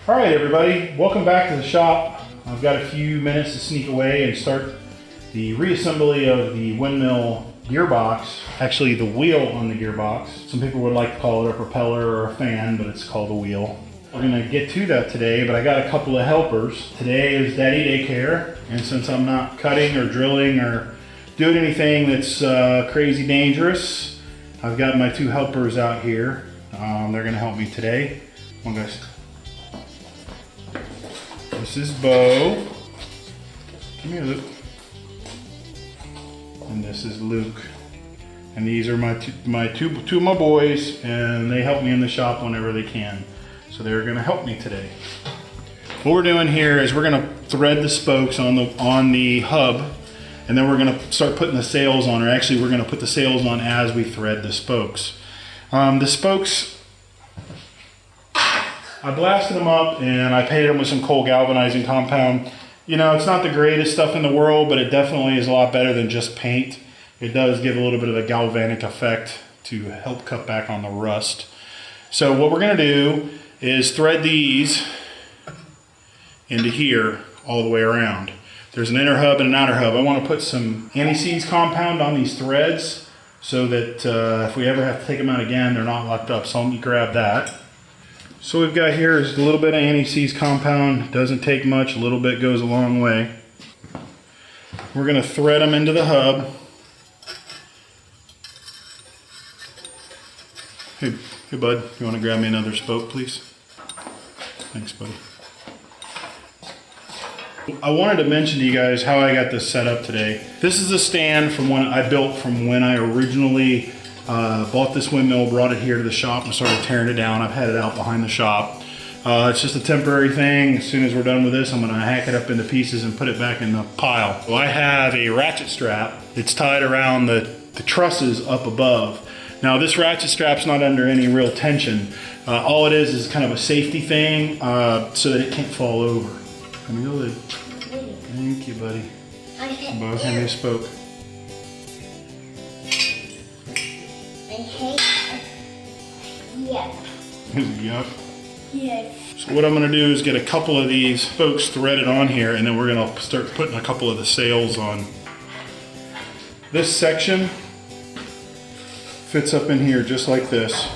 All right, everybody, welcome back to the shop. I've got a few minutes to sneak away and start the reassembly of the windmill gearbox, actually the wheel on the gearbox. Some people would like to call it a propeller or a fan, but it's called a wheel. We're gonna get to that today, but I got a couple of helpers. Today is Daddy Daycare, and since I'm not cutting or drilling or doing anything that's crazy dangerous, I've got my two helpers out here. They're gonna help me today. Come on, guys. This is Bo. Come here, Luke. And this is Luke. And these are two of my boys, and they help me in the shop whenever they can. So they're gonna help me today. What we're doing here is we're gonna thread the spokes on the hub, and then we're gonna start putting the sails on, or actually we're gonna put the sails on as we thread the spokes. The spokes, I blasted them up and I painted them with some coal galvanizing compound. You know, it's not the greatest stuff in the world, but it definitely is a lot better than just paint. It does give a little bit of a galvanic effect to help cut back on the rust. So what we're gonna do is thread these into here all the way around. There's an inner hub and an outer hub. I want to put some anti-seize compound on these threads so that if we ever have to take them out again, they're not locked up. So let me grab that. So we've got here is a little bit of anti-seize compound. Doesn't take much, a little bit goes a long way. We're going to thread them into the hub. Hey bud, you want to grab me another spoke, please? Thanks, buddy. I wanted to mention to you guys how I got this set up today. This is a stand from when I built from when I originally bought this windmill, brought it here to the shop and started tearing it down. I've had it out behind the shop. It's just a temporary thing. As soon as we're done with this, I'm gonna hack it up into pieces and put it back in the pile. Well, I have a ratchet strap that's tied around the trusses up above. Now this ratchet strap's not under any real tension. All it is kind of a safety thing so that it can't fall over. Come here, Luke. Thank you, buddy. Both hand me a spoke. Yuck. Yuck. Yes. So what I'm going to do is get a couple of these spokes threaded on here, and then we're going to start putting a couple of the sails on. This section fits up in here just like this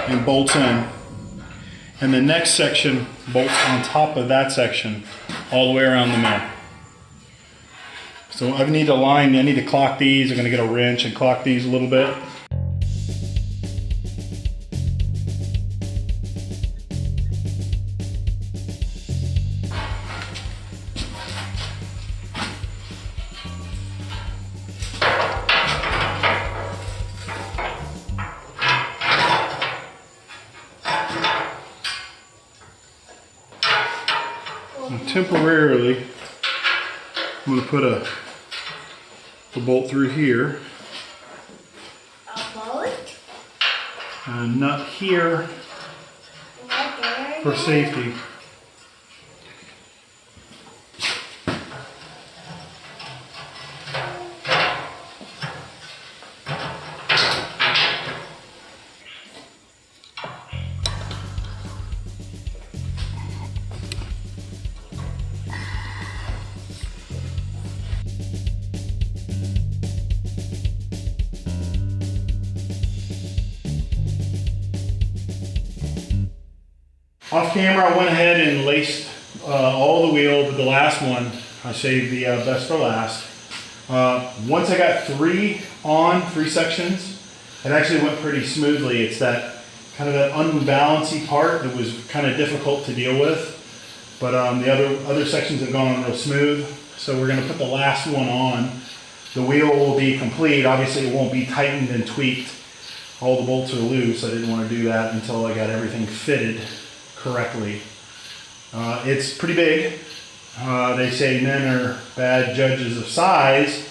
and bolts in. And the next section bolts on top of that section all the way around the mill. So I need to clock these. I'm going to get a wrench and clock these a little bit. And temporarily, I'm going to put a bolt through here, A bolt? and a nut here for safety. Off camera, I went ahead and laced all the wheel, but the last one, I saved the best for last. Once I got three sections, it actually went pretty smoothly. It's that kind of that unbalancy part that was kind of difficult to deal with, but the other sections have gone on real smooth. So we're going to put the last one on. The wheel will be complete. Obviously, it won't be tightened and tweaked. All the bolts are loose. I didn't want to do that until I got everything fitted correctly. It's pretty big. They say men are bad judges of size.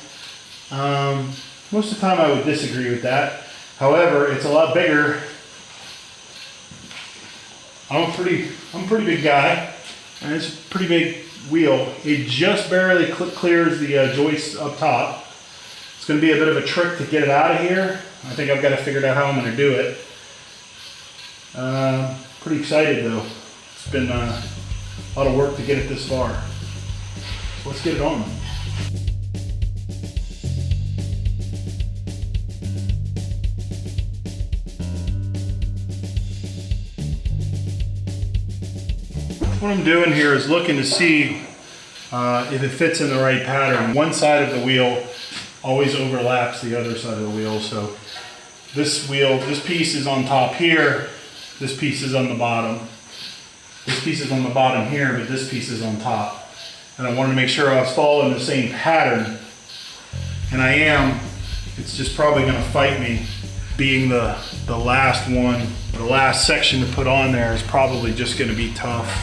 Most of the time I would disagree with that. However, it's a lot bigger. I'm a pretty big guy, and it's a pretty big wheel. It just barely clears the joists up top. It's going to be a bit of a trick to get it out of here. I think I've got to figure out how I'm going to do it. Pretty excited though. It's been a lot of work to get it this far. So let's get it on. What I'm doing here is looking to see if it fits in the right pattern. One side of the wheel always overlaps the other side of the wheel. So this piece is on top here, this piece is on the bottom. This piece is on the bottom here, but this piece is on top. And I wanted to make sure I was following the same pattern. And I am. It's just probably gonna fight me. Being the last one, the last section to put on there is probably just gonna be tough.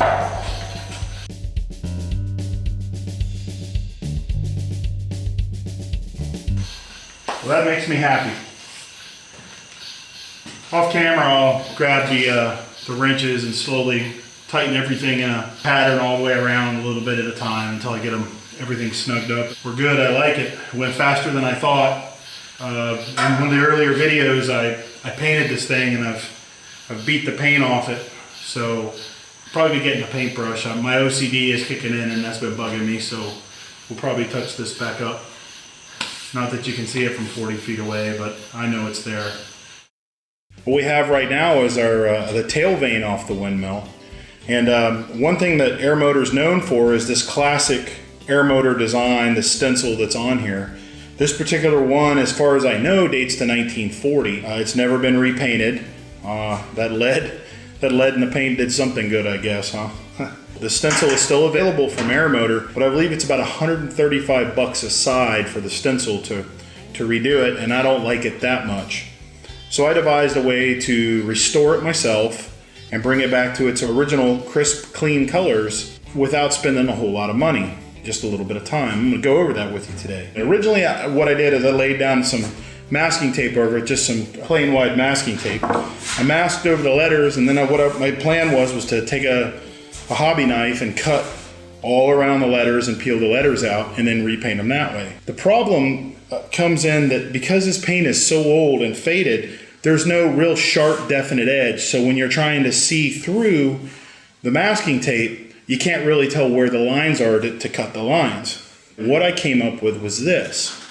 Well, that makes me happy. Off camera, I'll grab the wrenches and slowly tighten everything in a pattern all the way around a little bit at a time until I get everything snugged up. We're good, I like it. It went faster than I thought. In one of the earlier videos, I painted this thing and I've beat the paint off it. So I'll probably be getting a paintbrush. My OCD is kicking in and that's been bugging me, so we'll probably touch this back up. Not that you can see it from 40 feet away, but I know it's there. What we have right now is the tail vane off the windmill. And one thing that Aermotor is known for is this classic Aermotor design, the stencil that's on here. This particular one, as far as I know, dates to 1940. It's never been repainted. That lead in the paint did something good, I guess, huh? The stencil is still available from Aermotor, but I believe it's about 135 bucks a side for the stencil to redo it, and I don't like it that much. So I devised a way to restore it myself and bring it back to its original crisp, clean colors without spending a whole lot of money. Just a little bit of time. I'm going to go over that with you today. Originally, what I did is I laid down some masking tape over it, just some plain white masking tape. I masked over the letters, and then what my plan was to take a hobby knife and cut all around the letters and peel the letters out and then repaint them that way. The problem comes in that because this paint is so old and faded, there's no real sharp, definite edge. So when you're trying to see through the masking tape, you can't really tell where the lines are to cut the lines. What I came up with was this.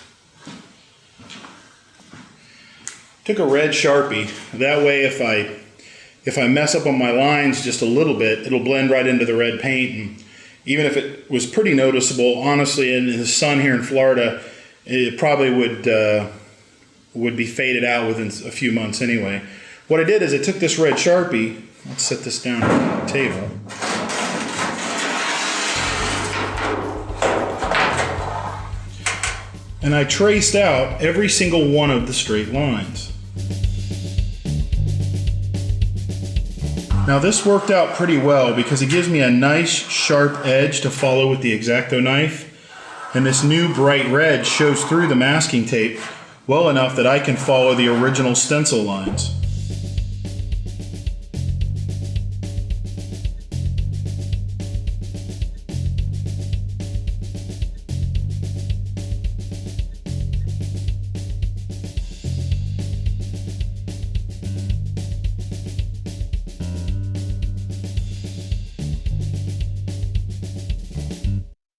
Took a red Sharpie. That way if I mess up on my lines just a little bit, it'll blend right into the red paint. And even if it was pretty noticeable, honestly, in the sun here in Florida, it probably would be faded out within a few months anyway. What I did is I took this red Sharpie, let's set this down on the table. And I traced out every single one of the straight lines. Now this worked out pretty well because it gives me a nice sharp edge to follow with the X-Acto knife. And this new bright red shows through the masking tape well enough that I can follow the original stencil lines.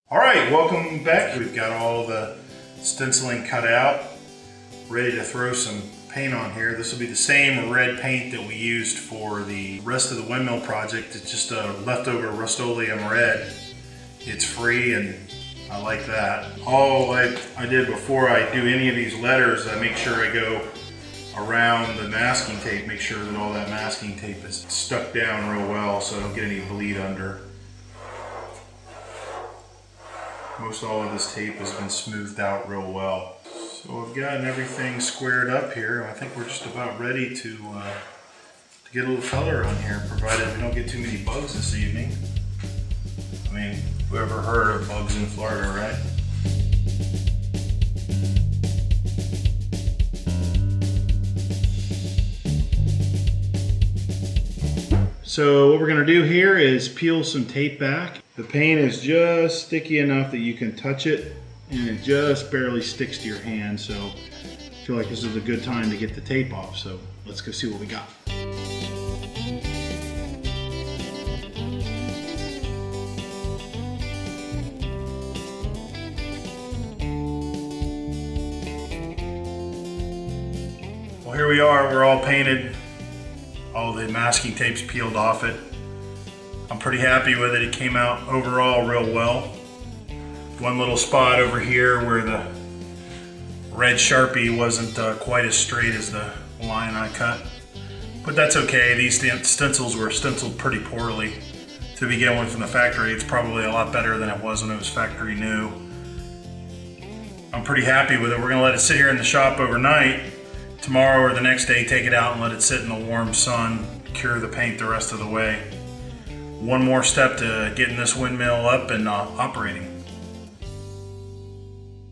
Alright, welcome back. We've got all the stenciling cut out, ready to throw some paint on here. This will be the same red paint that we used for the rest of the windmill project. It's just a leftover Rust-Oleum red. It's free and I like that. All I did before I do any of these letters, I make sure I go around the masking tape, make sure that all that masking tape is stuck down real well so I don't get any bleed under. Most all of this tape has been smoothed out real well. So I've gotten everything squared up here. I think we're just about ready to get a little color on here, provided we don't get too many bugs this evening. I mean, whoever heard of bugs in Florida, right? So what we're going to do here is peel some tape back. The paint is just sticky enough that you can touch it and it just barely sticks to your hand, so I feel like this is a good time to get the tape off. So let's go see what we got. Well, here we are, we're all painted. All the masking tape's peeled off it. I'm pretty happy with it. It came out overall real well. One little spot over here where the red Sharpie wasn't quite as straight as the line I cut. But that's okay, these stencils were stenciled pretty poorly to begin with from the factory. It's probably a lot better than it was when it was factory new. I'm pretty happy with it. We're gonna let it sit here in the shop overnight. Tomorrow or the next day, take it out and let it sit in the warm sun, cure the paint the rest of the way. One more step to getting this windmill up and operating.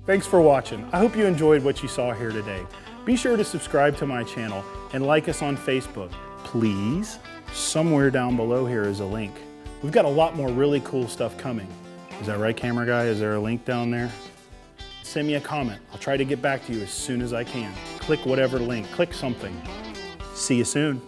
Thanks for watching. I hope you enjoyed what you saw here today. Be sure to subscribe to my channel and like us on Facebook. Please, somewhere down below here is a link. We've got a lot more really cool stuff coming. Is that right, camera guy? Is there a link down there? Send me a comment. I'll try to get back to you as soon as I can. Click whatever link, click something. See you soon.